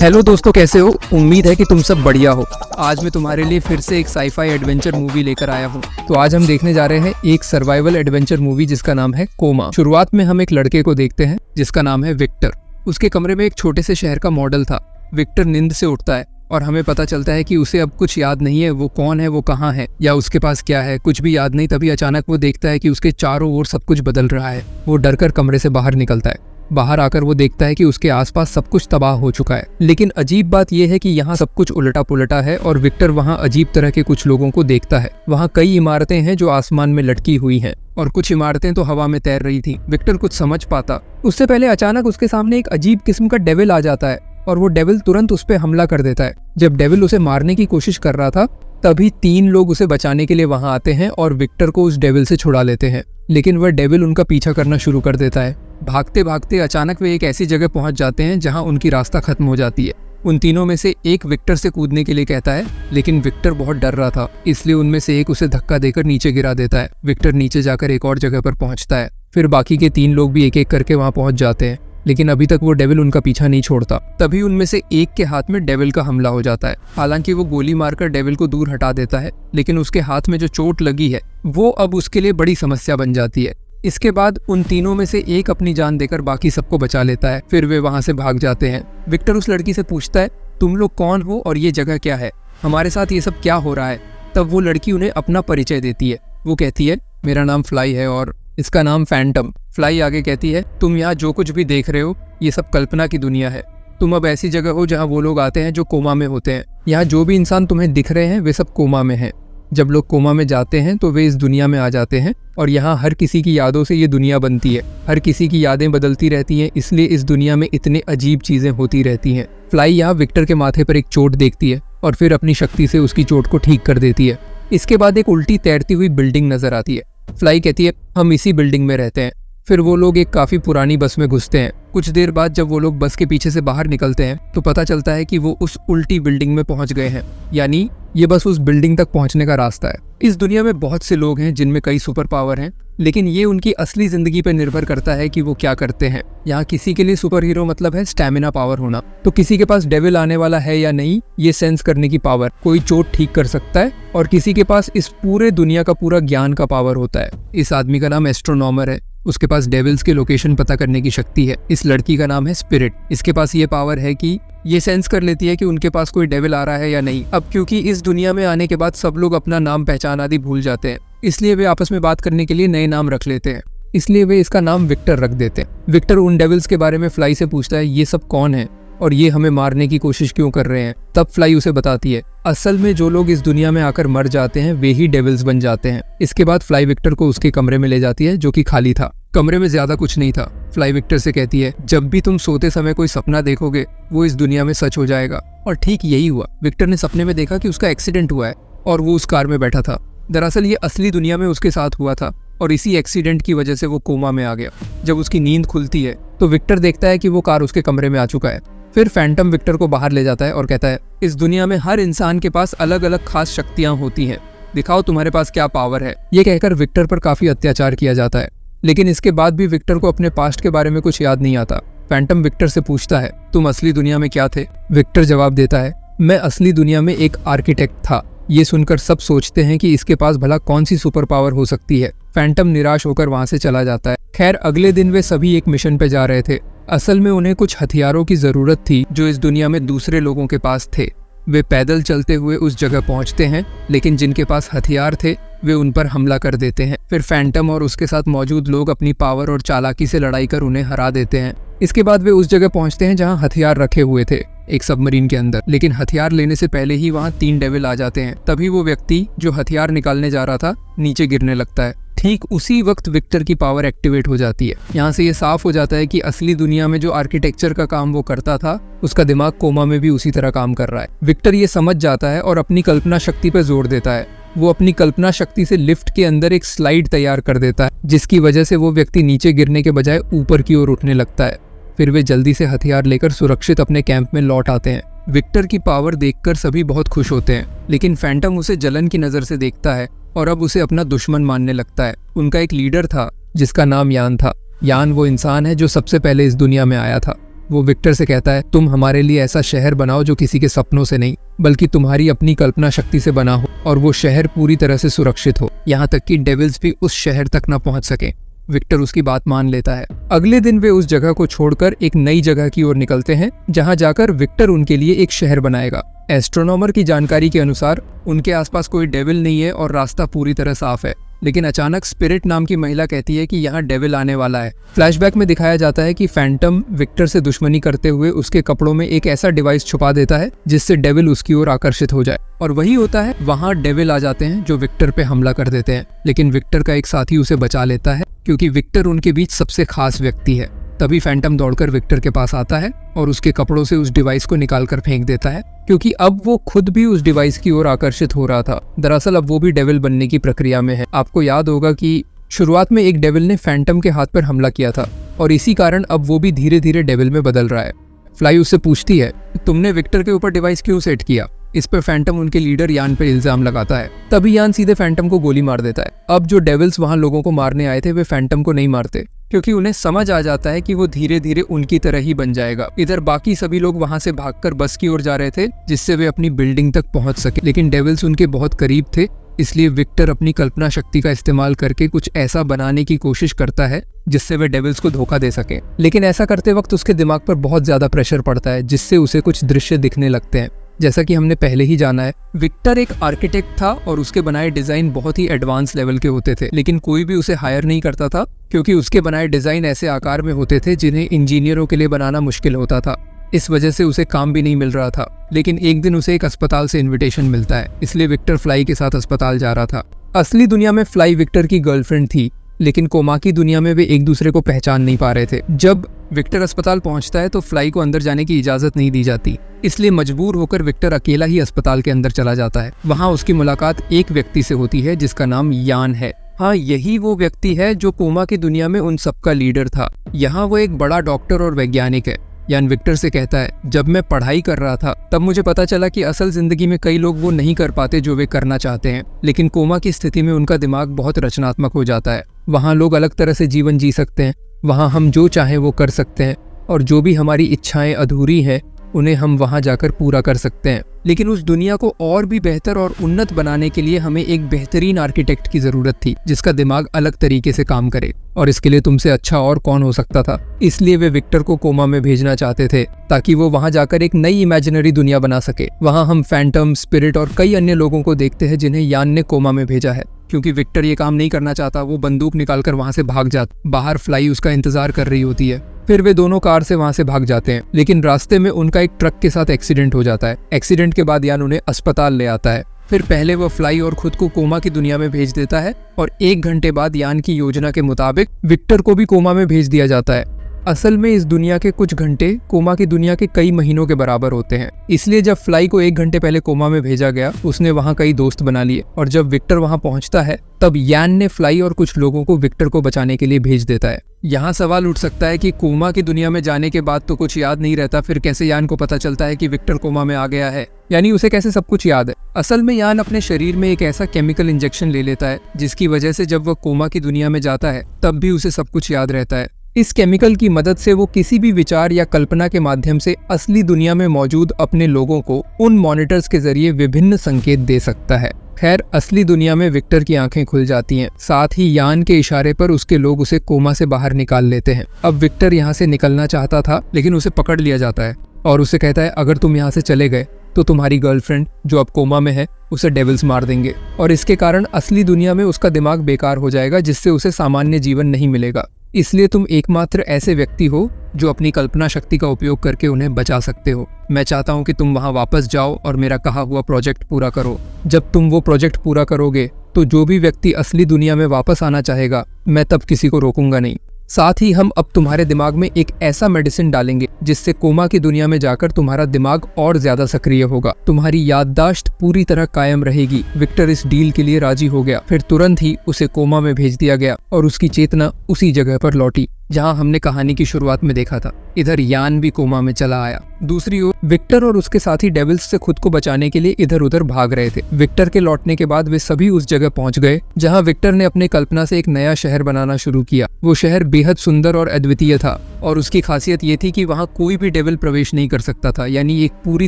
Hello दोस्तों, कैसे हो? उम्मीद है कि तुम सब बढ़िया हो। आज मैं तुम्हारे लिए फिर से एक साईफाई एडवेंचर मूवी लेकर आया हूँ। तो आज हम देखने जा रहे हैं एक सर्वाइवल एडवेंचर मूवी जिसका नाम है कोमा। शुरुआत में हम एक लड़के को देखते हैं जिसका नाम है विक्टर। उसके कमरे में एक छोटे से शहर का मॉडल था। विक्टर नींद से उठता है और हमें पता चलता है कि उसे अब कुछ याद नहीं है, वो कौन है, वो कहाँ है या उसके पास क्या है, कुछ भी याद नहीं। तभी अचानक वो देखता है कि उसके चारों ओर सब कुछ बदल रहा है। वो डरकर कमरे से बाहर निकलता है। बाहर आकर वो देखता है कि उसके आसपास सब कुछ तबाह हो चुका है। लेकिन अजीब बात यह है कि यहाँ सब कुछ उल्टा पुल्टा है और विक्टर वहाँ अजीब तरह के कुछ लोगों को देखता है। वहाँ कई इमारतें हैं जो आसमान में लटकी हुई हैं और कुछ इमारतें तो हवा में तैर रही थी। विक्टर कुछ समझ पाता उससे पहले अचानक उसके सामने एक अजीब किस्म का डेविल आ जाता है और वो डेविल तुरंत उस पर हमला कर देता है। जब डेविल उसे मारने की कोशिश कर रहा था तभी 3 लोग उसे बचाने के लिए वहां आते हैं और विक्टर को उस डेविल से छुड़ा लेते हैं। लेकिन वह डेविल उनका पीछा करना शुरू कर देता है। भागते भागते अचानक वे एक ऐसी जगह पहुंच जाते हैं जहां उनकी रास्ता खत्म हो जाती है। उन तीनों में से एक विक्टर से कूदने के लिए कहता है, लेकिन विक्टर बहुत डर रहा था, इसलिए उनमें से एक उसे धक्का देकर नीचे गिरा देता है। विक्टर नीचे जाकर एक और जगह पर पहुंचता है। फिर बाकी के 3 लोग भी एक एक करके वहां पहुंच जाते हैं, लेकिन अभी तक वो डेविल उनका पीछा नहीं छोड़ता। तभी उनमें से एक के हाथ में डेविल का हमला हो जाता है। हालांकि वो गोली मारकर डेविल को दूर हटा देता है, लेकिन उसके हाथ में जो चोट लगी है वो अब उसके लिए बड़ी समस्या बन जाती है। इसके बाद उन तीनों में से एक अपनी जान देकर बाकी सबको बचा लेता है। फिर वे वहां से भाग जाते हैं। विक्टर उस लड़की से पूछता है, तुम लोग कौन हो और ये जगह क्या है, हमारे साथ ये सब क्या हो रहा है? तब वो लड़की उन्हें अपना परिचय देती है। वो कहती है, मेरा नाम फ्लाई है और इसका नाम फैंटम। फ्लाई आगे कहती है, तुम यहाँ जो कुछ भी देख रहे हो ये सब कल्पना की दुनिया है। तुम अब ऐसी जगह हो जहाँ वो लोग आते हैं जो कोमा में होते हैं। यहाँ जो भी इंसान तुम्हें दिख रहे हैं वे सब कोमा में हैं। जब लोग कोमा में जाते हैं तो वे इस दुनिया में आ जाते हैं और यहाँ हर किसी की यादों से ये दुनिया बनती है। हर किसी की यादें बदलती रहती हैं, इसलिए इस दुनिया में इतने अजीब चीजें होती रहती हैं। फ्लाई यहाँ विक्टर के माथे पर एक चोट देखती है और फिर अपनी शक्ति से उसकी चोट को ठीक कर देती है। इसके बाद एक उल्टी तैरती हुई बिल्डिंग नजर आती है। फ्लाई कहती है, हम इसी बिल्डिंग में रहते हैं। फिर वो लोग एक काफी पुरानी बस में घुसते हैं। कुछ देर बाद जब वो लोग बस के पीछे से बाहर निकलते हैं तो पता चलता है कि वो उस उल्टी बिल्डिंग में पहुंच गए हैं, यानी ये बस उस बिल्डिंग तक पहुंचने का रास्ता है। इस दुनिया में बहुत से लोग हैं जिनमें कई सुपर पावर हैं, लेकिन ये उनकी असली जिंदगी पर निर्भर करता है कि वो क्या करते हैं। यहाँ किसी के लिए सुपर हीरो मतलब है स्टैमिना पावर होना, तो किसी के पास डेविल आने वाला है या नहीं ये सेंस करने की पावर, कोई चोट ठीक कर सकता है, और किसी के पास इस पूरे दुनिया का पूरा ज्ञान का पावर होता है। इस आदमी का नाम एस्ट्रोनॉमर है, उसके पास डेविल्स के लोकेशन पता करने की शक्ति है। इस लड़की का नाम है स्पिरिट, इसके पास ये पावर है कि ये सेंस कर लेती है कि उनके पास कोई डेविल आ रहा है या नहीं। अब क्योंकि इस दुनिया में आने के बाद सब लोग अपना नाम पहचान आदि भूल जाते हैं, इसलिए वे आपस में बात करने के लिए नए नाम रख लेते हैं, इसलिए वे इसका नाम विक्टर रख देते हैं। विक्टर उन डेविल्स के बारे में फ्लाई से पूछता है, ये सब कौन है और ये हमें मारने की कोशिश क्यों कर रहे हैं? तब फ्लाई उसे बताती है, असल में जो लोग इस दुनिया में आकर मर जाते हैं वे ही डेविल्स बन जाते हैं। इसके बाद फ्लाई विक्टर को उसके कमरे में ले जाती है जो कि खाली था। कमरे में ज्यादा कुछ नहीं था। फ्लाई विक्टर से कहती है, जब भी तुम सोते समय कोई सपना देखोगे वो इस दुनिया में सच हो जाएगा। और ठीक यही हुआ। विक्टर ने सपने में देखा कि उसका एक्सीडेंट हुआ है और वो उस कार में बैठा था। दरअसल ये असली दुनिया में उसके साथ हुआ था और इसी एक्सीडेंट की वजह से वो कोमा में आ गया। जब उसकी नींद खुलती है तो विक्टर देखता है कि वो कार उसके कमरे में आ चुका है। फिर फैंटम विक्टर को बाहर ले जाता है और कहता है, इस दुनिया में हर इंसान के पास अलग अलग खास शक्तियां होती हैं, दिखाओ तुम्हारे पास क्या पावर है। ये कहकर विक्टर पर काफी अत्याचार किया जाता है, लेकिन इसके बाद भी विक्टर को अपने पास्ट के बारे में कुछ याद नहीं आता। फैंटम विक्टर से पूछता है, तुम असली दुनिया में क्या थे? विक्टर जवाब देता है, मैं असली दुनिया में एक आर्किटेक्ट था। ये सुनकर सब सोचते हैं कि इसके पास भला कौन सी सुपर पावर हो सकती है। फैंटम निराश होकर वहां से चला जाता है। खैर अगले दिन वे सभी एक मिशन पे जा रहे थे। असल में उन्हें कुछ हथियारों की जरूरत थी जो इस दुनिया में दूसरे लोगों के पास थे। वे पैदल चलते हुए उस जगह पहुंचते हैं, लेकिन जिनके पास हथियार थे वे उन पर हमला कर देते हैं। फिर फैंटम और उसके साथ मौजूद लोग अपनी पावर और चालाकी से लड़ाई कर उन्हें हरा देते हैं। इसके बाद वे उस जगह पहुंचते हैं जहां हथियार रखे हुए थे, एक सबमरीन के अंदर। लेकिन हथियार लेने से पहले ही वहां 3 डेविल आ जाते हैं। तभी वो व्यक्ति जो हथियार निकालने जा रहा था नीचे गिरने लगता है। ठीक उसी वक्त विक्टर की पावर एक्टिवेट हो जाती है। यहाँ से ये साफ हो जाता है कि असली दुनिया में जो आर्किटेक्चर का काम वो करता था उसका दिमाग कोमा में भी उसी तरह काम कर रहा है। विक्टर ये समझ जाता है और अपनी कल्पना शक्ति पर जोर देता है। वो अपनी कल्पना शक्ति से लिफ्ट के अंदर एक स्लाइड तैयार कर देता है, जिसकी वजह से वो व्यक्ति नीचे गिरने के बजाय ऊपर की ओर उठने लगता है। फिर वे जल्दी से हथियार लेकर सुरक्षित अपने कैंप में लौट आते हैं। विक्टर की पावर देखकर सभी बहुत खुश होते हैं, लेकिन फैंटम उसे जलन की नजर से देखता है और अब उसे अपना दुश्मन मानने लगता है। उनका एक लीडर था जिसका नाम यान था। यान वो इंसान है जो सबसे पहले इस दुनिया में आया था। वो विक्टर से कहता है, तुम हमारे लिए ऐसा शहर बनाओ जो किसी के सपनों से नहीं बल्कि तुम्हारी अपनी कल्पना शक्ति से बना हो, और वो शहर पूरी तरह से सुरक्षित हो, यहाँ तक कि डेविल्स भी उस शहर तक न पहुंच सके। विक्टर उसकी बात मान लेता है। अगले दिन वे उस जगह को छोड़कर एक नई जगह की ओर निकलते हैं, जहां जाकर विक्टर उनके लिए एक शहर बनाएगा। एस्ट्रोनॉमर की जानकारी के अनुसार उनके आसपास कोई डेविल नहीं है और रास्ता पूरी तरह साफ है, लेकिन अचानक स्पिरिट नाम की महिला कहती है कि यहाँ डेविल आने वाला है। फ्लैशबैक में दिखाया जाता है कि फैंटम विक्टर से दुश्मनी करते हुए उसके कपड़ों में एक ऐसा डिवाइस छुपा देता है जिससे डेविल उसकी ओर आकर्षित हो जाए, और वही होता है। वहाँ डेविल आ जाते हैं जो विक्टर पे हमला कर देते हैं, लेकिन विक्टर का एक साथी उसे बचा लेता है क्योंकि विक्टर उनके बीच सबसे खास व्यक्ति है। तभी फैंटम दौड़कर विक्टर के पास आता है और उसके कपड़ों से उस डिवाइस को निकालकर फेंक देता है, क्योंकि अब वो खुद भी उस डिवाइस की ओर आकर्षित हो रहा था। दरअसल अब वो भी डेविल बनने की प्रक्रिया में है। आपको याद होगा कि शुरुआत में एक डेविल ने फैंटम के हाथ पर हमला किया था, और इसी कारण अब वो भी धीरे धीरे डेविल में बदल रहा है। फ्लाई उससे पूछती है, तुमने विक्टर के ऊपर डिवाइस क्यों सेट किया? इस पर फैंटम उनके लीडर यान पर इल्जाम लगाता है। तभी यान सीधे फैंटम को गोली मार देता है। अब जो डेविल्स वहां लोगों को मारने आए थे वे फैंटम को नहीं मारते, क्योंकि उन्हें समझ आ जाता है कि वो धीरे धीरे उनकी तरह ही बन जाएगा। इधर बाकी सभी लोग वहां से भागकर बस की ओर जा रहे थे जिससे वे अपनी बिल्डिंग तक पहुंच सके, लेकिन डेविल्स उनके बहुत करीब थे। इसलिए विक्टर अपनी कल्पना शक्ति का इस्तेमाल करके कुछ ऐसा बनाने की कोशिश करता है जिससे वे डेविल्स को धोखा दे सके, लेकिन ऐसा करते वक्त उसके दिमाग पर बहुत ज्यादा प्रेशर पड़ता है जिससे उसे कुछ दृश्य दिखने लगते हैं। जैसा कि हमने पहले ही जाना है, विक्टर एक आर्किटेक्ट था और उसके बनाए डिजाइन बहुत ही एडवांस लेवल के होते थे, लेकिन कोई भी उसे हायर नहीं करता था क्योंकि उसके बनाए डिजाइन ऐसे आकार में होते थे जिन्हें इंजीनियरों के लिए बनाना मुश्किल होता था। इस वजह से उसे काम भी नहीं मिल रहा था। लेकिन एक दिन उसे एक अस्पताल से इन्विटेशन मिलता है, इसलिए विक्टर फ्लाई के साथ अस्पताल जा रहा था। असली दुनिया में फ्लाई विक्टर की गर्लफ्रेंड थी, लेकिन कोमा की दुनिया में वे एक दूसरे को पहचान नहीं पा रहे थे। जब विक्टर अस्पताल पहुंचता है तो फ्लाई को अंदर जाने की इजाजत नहीं दी जाती, इसलिए मजबूर होकर विक्टर अकेला ही अस्पताल के अंदर चला जाता है। वहां उसकी मुलाकात एक व्यक्ति से होती है जिसका नाम यान है। हाँ, यही वो व्यक्ति है जो कोमा की दुनिया में उन सबका लीडर था। यहाँ वो एक बड़ा डॉक्टर और वैज्ञानिक है। यान विक्टर से कहता है, जब मैं पढ़ाई कर रहा था तब मुझे पता चला कि असल जिंदगी में कई लोग वो नहीं कर पाते जो वे करना चाहते हैं, लेकिन कोमा की स्थिति में उनका दिमाग बहुत रचनात्मक हो जाता है। वहाँ लोग अलग तरह से जीवन जी सकते हैं, वहाँ हम जो चाहें वो कर सकते हैं, और जो भी हमारी इच्छाएं अधूरी हैं उन्हें हम वहाँ जाकर पूरा कर सकते हैं। लेकिन उस दुनिया को और भी बेहतर और उन्नत बनाने के लिए हमें एक बेहतरीन आर्किटेक्ट की जरूरत थी जिसका दिमाग अलग तरीके से काम करे, और इसके लिए तुमसे अच्छा और कौन हो सकता था। इसलिए वे विक्टर को कोमा में भेजना चाहते थे ताकि वो वहाँ जाकर एक नई इमेजिनरी दुनिया बना सके। वहाँ हम फैंटम, स्पिरिट और कई अन्य लोगों को देखते हैं जिन्हें यान ने कोमा में भेजा है। क्योंकि विक्टर ये काम नहीं करना चाहता, वो बंदूक निकालकर वहाँ से भाग जाता। बाहर फ्लाई उसका इंतजार कर रही होती है। फिर वे दोनों कार से वहां से भाग जाते हैं, लेकिन रास्ते में उनका एक ट्रक के साथ एक्सीडेंट हो जाता है। एक्सीडेंट के बाद यान उन्हें अस्पताल ले आता है। फिर पहले वो फ्लाई और खुद को कोमा की दुनिया में भेज देता है, और 1 घंटे बाद यान की योजना के मुताबिक विक्टर को भी कोमा में भेज दिया जाता है। असल में इस दुनिया के कुछ घंटे कोमा की दुनिया के कई महीनों के बराबर होते हैं, इसलिए जब फ्लाई को 1 घंटे पहले कोमा में भेजा गया उसने वहाँ कई दोस्त बना लिए, और जब विक्टर वहाँ पहुँचता है तब यान ने फ्लाई और कुछ लोगों को विक्टर को बचाने के लिए भेज देता है। यहाँ सवाल उठ सकता है कि कोमा की दुनिया में जाने के बाद तो कुछ याद नहीं रहता, फिर कैसे यान को पता चलता है कि विक्टर कोमा में आ गया है, यानी उसे कैसे सब कुछ याद है। असल में यान अपने शरीर में एक ऐसा केमिकल इंजेक्शन ले लेता है जिसकी वजह से जब वह कोमा की दुनिया में जाता है तब भी उसे सब कुछ याद रहता है। इस केमिकल की मदद से वो किसी भी विचार या कल्पना के माध्यम से असली दुनिया में मौजूद अपने लोगों को उन मॉनिटर्स के जरिए विभिन्न संकेत दे सकता है। खैर, असली दुनिया में विक्टर की आंखें खुल जाती हैं, साथ ही यान के इशारे पर उसके लोग उसे कोमा से बाहर निकाल लेते हैं। अब विक्टर यहाँ से निकलना चाहता था, लेकिन उसे पकड़ लिया जाता है और उसे कहता है, अगर तुम यहाँ से चले गए तो तुम्हारी गर्लफ्रेंड जो अब कोमा में है उसे डेविल्स मार देंगे, और इसके कारण असली दुनिया में उसका दिमाग बेकार हो जाएगा जिससे उसे सामान्य जीवन नहीं मिलेगा। इसलिए तुम एकमात्र ऐसे व्यक्ति हो जो अपनी कल्पना शक्ति का उपयोग करके उन्हें बचा सकते हो। मैं चाहता हूँ कि तुम वहाँ वापस जाओ और मेरा कहा हुआ प्रोजेक्ट पूरा करो। जब तुम वो प्रोजेक्ट पूरा करोगे तो जो भी व्यक्ति असली दुनिया में वापस आना चाहेगा, मैं तब किसी को रोकूंगा नहीं। साथ ही हम अब तुम्हारे दिमाग में एक ऐसा मेडिसिन डालेंगे जिससे कोमा की दुनिया में जाकर तुम्हारा दिमाग और ज्यादा सक्रिय होगा, तुम्हारी याददाश्त पूरी तरह कायम रहेगी। विक्टर इस डील के लिए राजी हो गया। फिर तुरंत ही उसे कोमा में भेज दिया गया और उसकी चेतना उसी जगह पर लौटी जहां हमने कहानी की शुरुआत में देखा था। इधर यान भी कोमा में चला आया। दूसरी ओर विक्टर और उसके साथी डेविल्स से खुद को बचाने के लिए इधर उधर भाग रहे थे। विक्टर के लौटने के बाद वे सभी उस जगह पहुंच गए जहां विक्टर ने अपने कल्पना से एक नया शहर बनाना शुरू किया। वो शहर बेहद सुंदर और अद्वितीय था और उसकी खासियत ये थी कि वहां कोई भी डेविल प्रवेश नहीं कर सकता था, यानी एक पूरी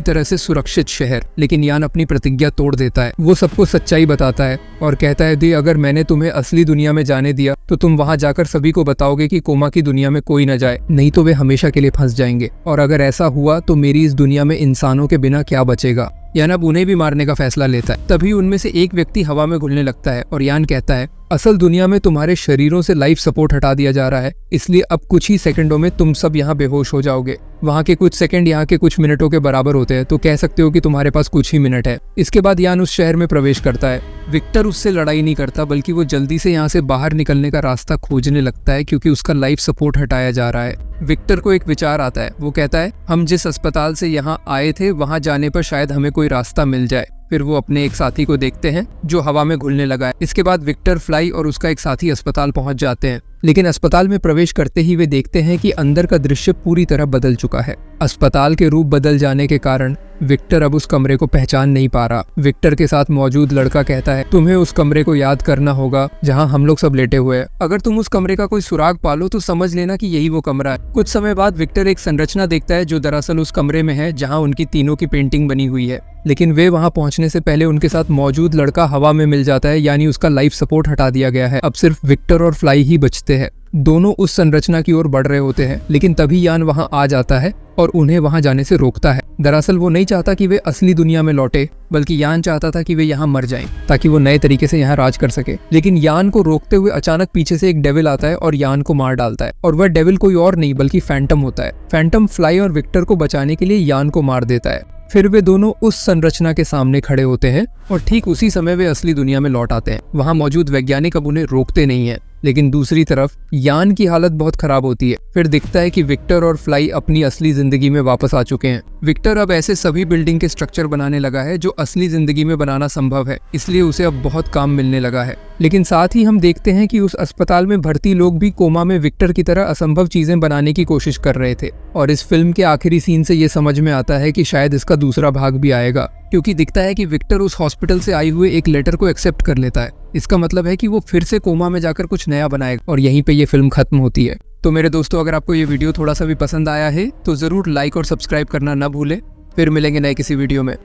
तरह से सुरक्षित शहर। लेकिन यान अपनी प्रतिज्ञा तोड़ देता है। वो सबको सच्चाई बताता है और कहता है दी, अगर मैंने तुम्हें असली दुनिया में जाने दिया तो तुम वहां जाकर सभी को बताओगे कि कोमा की दुनिया में कोई न जाए, नहीं तो वे हमेशा के लिए फंस जाएंगे। और अगर ऐसा हुआ तो मेरी इस दुनिया में इंसानों के बिना क्या बचेगा। यान अब उन्हें भी मारने का फैसला लेता है। तभी उनमें से एक व्यक्ति हवा में घुलने लगता है और यान कहता है, असल दुनिया में तुम्हारे शरीरों से लाइफ सपोर्ट हटा दिया जा रहा है, इसलिए अब कुछ ही सेकंडों में तुम सब यहाँ बेहोश हो जाओगे। वहाँ के कुछ सेकंड यहाँ के कुछ मिनटों के बराबर होते हैं, तो कह सकते हो कि तुम्हारे पास कुछ ही मिनट है। इसके बाद यान उस शहर में प्रवेश करता है। विक्टर उससे लड़ाई नहीं करता, बल्कि वो जल्दी से यहाँ से बाहर निकलने का रास्ता खोजने लगता है, क्योंकि उसका लाइफ सपोर्ट हटाया जा रहा है। विक्टर को एक विचार आता है। वो कहता है, हम जिस अस्पताल से यहाँ आए थे वहाँ जाने पर शायद हमें कोई रास्ता मिल जाए। फिर वो अपने एक साथी को देखते हैं जो हवा में घुलने लगा है। इसके बाद विक्टर, फ्लाई और उसका एक साथी अस्पताल पहुंच जाते हैं। लेकिन अस्पताल में प्रवेश करते ही वे देखते हैं कि अंदर का दृश्य पूरी तरह बदल चुका है। अस्पताल के रूप बदल जाने के कारण विक्टर अब उस कमरे को पहचान नहीं पा रहा। विक्टर के साथ मौजूद लड़का कहता है, तुम्हें उस कमरे को याद करना होगा जहां हम लोग सब लेटे हुए हैं। अगर तुम उस कमरे का कोई सुराग पालो तो समझ लेना कि यही वो कमरा है। कुछ समय बाद विक्टर एक संरचना देखता है जो दरअसल उस कमरे में है जहां उनकी तीनों की पेंटिंग बनी हुई है। लेकिन वे वहां पहुंचने से पहले उनके साथ मौजूद लड़का हवा में मिल जाता है, यानी उसका लाइफ सपोर्ट हटा दिया गया है। अब सिर्फ विक्टर और फ्लाई ही बचते हैं। दोनों उस संरचना की ओर बढ़ रहे होते हैं, लेकिन तभी यान वहां आ जाता है और उन्हें वहां जाने से रोकता है। दरअसल वो नहीं चाहता कि वे असली दुनिया में लौटे, बल्कि यान चाहता था कि वे यहाँ मर जाएं, ताकि वो नए तरीके से यहाँ राज कर सके। लेकिन यान को रोकते हुए अचानक पीछे से एक डेविल आता है और यान को मार डालता है। और वह डेविल कोई और नहीं बल्कि फैंटम होता है। फैंटम फ्लाई और विक्टर को बचाने के लिए यान को मार देता है। फिर वे दोनों उस संरचना के सामने खड़े होते हैं और ठीक उसी समय वे असली दुनिया में लौट आते हैं। वहां मौजूद वैज्ञानिक अब उन्हें रोकते नहीं हैं, लेकिन दूसरी तरफ यान की हालत बहुत खराब होती है। फिर दिखता है कि विक्टर और फ्लाई अपनी असली जिंदगी में वापस आ चुके हैं। विक्टर अब ऐसे सभी बिल्डिंग के स्ट्रक्चर बनाने लगा है जो असली जिंदगी में बनाना संभव है, इसलिए उसे अब बहुत काम मिलने लगा है। लेकिन साथ ही हम देखते हैं कि उस अस्पताल में भर्ती लोग भी कोमा में विक्टर की तरह असंभव चीजें बनाने की कोशिश कर रहे थे। और इस फिल्म के आखिरी सीन से ये समझ में आता है कि शायद इसका दूसरा भाग भी आएगा, क्योंकि दिखता है कि विक्टर उस हॉस्पिटल से आई हुए एक लेटर को एक्सेप्ट कर लेता है। इसका मतलब है कि वो फिर से कोमा में जाकर कुछ नया बनाएगा और यहीं पे ये फिल्म खत्म होती है। तो मेरे दोस्तों, अगर आपको ये वीडियो थोड़ा सा भी पसंद आया है तो जरूर लाइक और सब्सक्राइब करना ना भूलें। फिर मिलेंगे नए किसी वीडियो में।